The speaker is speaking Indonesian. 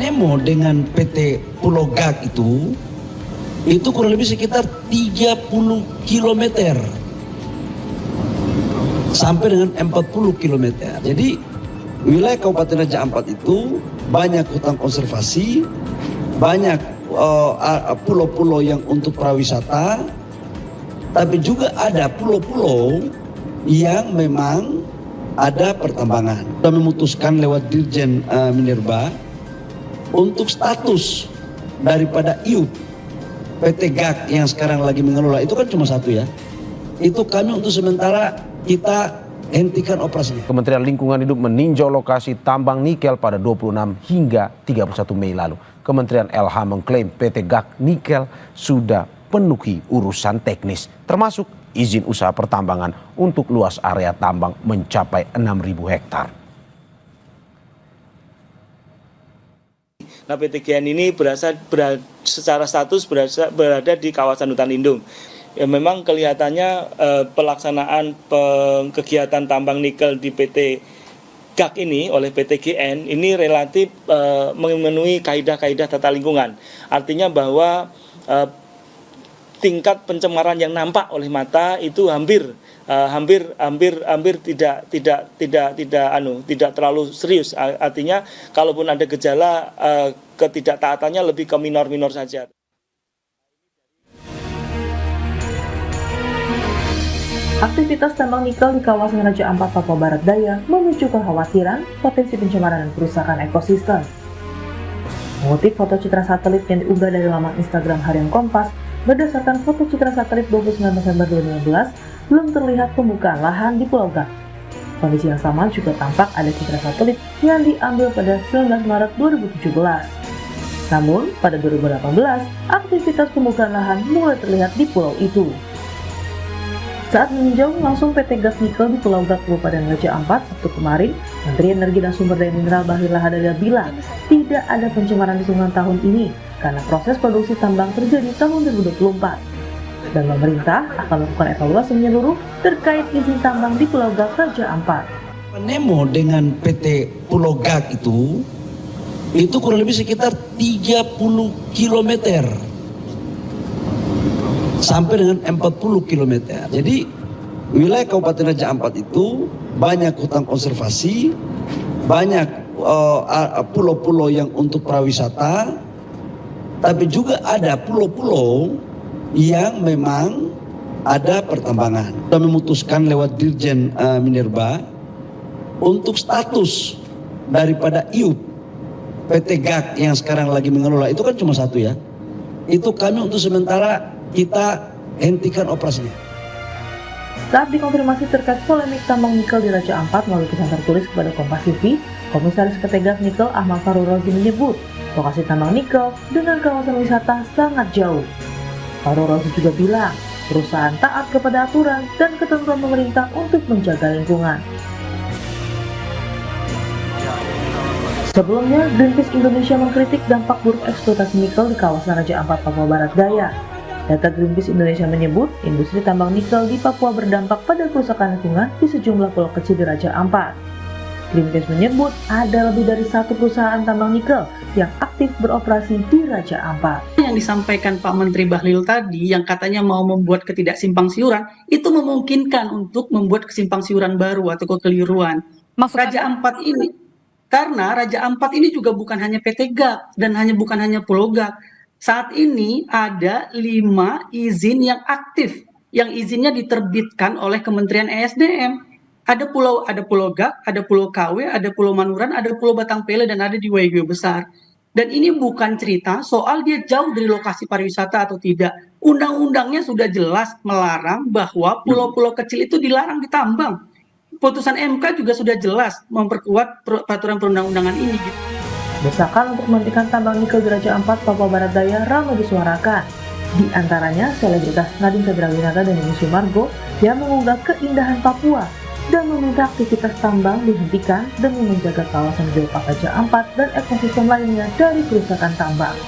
Nemo dengan PT Pulau Gak itu kurang lebih sekitar 30 km sampai dengan 40 km. Jadi wilayah Kabupaten Raja Ampat itu banyak hutan konservasi, banyak pulau-pulau yang untuk prawisata, tapi juga ada pulau-pulau yang memang ada pertambangan. Kita memutuskan lewat Dirjen Minerba untuk status daripada IUP PT GAK yang sekarang lagi mengelola itu kan cuma satu ya. Itu kami untuk sementara kita hentikan operasinya. Kementerian Lingkungan Hidup meninjau lokasi tambang nikel pada 26 hingga 31 Mei lalu. Kementerian LH mengklaim PT GAK Nikel sudah penuhi urusan teknis, termasuk izin usaha pertambangan untuk luas area tambang mencapai 6.000 hektar. Nah, PT GN ini secara status berada di kawasan hutan lindung. Ya, memang kelihatannya pelaksanaan kegiatan tambang nikel di PT GAK ini oleh PT GN ini relatif memenuhi kaidah-kaidah tata lingkungan. Artinya bahwa tingkat pencemaran yang nampak oleh mata itu hampir tidak terlalu serius. Artinya kalaupun ada gejala ketidaktaatannya lebih ke minor-minor saja. Aktivitas tambang nikel di kawasan Raja Ampat, Papua Barat Daya memicu kekhawatiran potensi pencemaran dan kerusakan ekosistem. Mengutip foto citra satelit yang diunggah dari laman Instagram Harian Kompas, berdasarkan foto citra satelit 29 November 2015, belum terlihat pembukaan lahan di Pulau Gak. Kondisi yang sama juga tampak ada citra satelit yang diambil pada 19 Maret 2017. Namun, pada 2018, aktivitas pembukaan lahan mulai terlihat di pulau itu. Saat meninjau langsung PT Gas Nikel di Pulau Gak, Kabupaten Raja Ampat, Sabtu kemarin, Menteri Energi dan Sumber Daya Mineral Bahlil Lahadalia bilang tidak ada pencemaran lingkungan tahun ini karena proses produksi tambang terjadi tahun 2024. Dan pemerintah akan melakukan evaluasi menyeluruh terkait izin tambang di Pulau Gak, Raja Ampat. Nemo dengan PT Pulau Gak itu kurang lebih sekitar 30 km sampai dengan 40 km. Jadi wilayah Kabupaten Raja Ampat itu banyak hutan konservasi, banyak pulau-pulau yang untuk prawisata, tapi juga ada pulau-pulau yang memang ada pertambangan. Kita memutuskan lewat Dirjen Minerba untuk status daripada IUP PT GAK yang sekarang lagi mengelola itu kan cuma satu ya. Itu kami untuk sementara kita hentikan operasinya. Saat dikonfirmasi terkait polemik tambang nikel di Raja Ampat melalui pesan tertulis kepada Kompas TV, Komisaris PT GAK Nikel Ahmad Farul Rozi menyebut lokasi tambang nikel dengan kawasan wisata sangat jauh. Farul Rozi juga bilang perusahaan taat kepada aturan dan ketentuan pemerintah untuk menjaga lingkungan. Sebelumnya, Greenpeace Indonesia mengkritik dampak buruk eksploitasi nikel di kawasan Raja Ampat, Papua Barat Daya. Data Greenpeace Indonesia menyebut, industri tambang nikel di Papua berdampak pada kerusakan lingkungan di sejumlah pulau kecil di Raja Ampat. Greenpeace menyebut ada lebih dari satu perusahaan tambang nikel yang aktif beroperasi di Raja Ampat. Yang disampaikan Pak Menteri Bahlil tadi, yang katanya mau membuat ketidaksimpangsiuran, itu memungkinkan untuk membuat kesimpangsiuran baru atau kekeliruan. Raja Ampat ini, karena Raja Ampat ini juga bukan hanya PT GAK dan bukan hanya Pulau Gak. Saat ini ada 5 izin yang aktif, yang izinnya diterbitkan oleh Kementerian ESDM. Ada Pulau Gak, ada Pulau KW, ada Pulau Manuran, ada Pulau Batangpele, dan ada di Waigeo Besar. Dan ini bukan cerita soal dia jauh dari lokasi pariwisata atau tidak. Undang-undangnya sudah jelas melarang bahwa pulau-pulau kecil itu dilarang ditambang. Putusan MK juga sudah jelas memperkuat peraturan perundang-undangan ini. Desakan untuk menghentikan tambang nikel di Raja Ampat, Papua Barat Daya ramai disuarakan. Di antaranya selebritas Nadine Chandrawinata dan Yuni Sumargo yang mengunggah keindahan Papua dan meminta aktivitas tambang dihentikan demi menjaga kawasan geopark Raja Ampat dan ekosistem lainnya dari kerusakan tambang.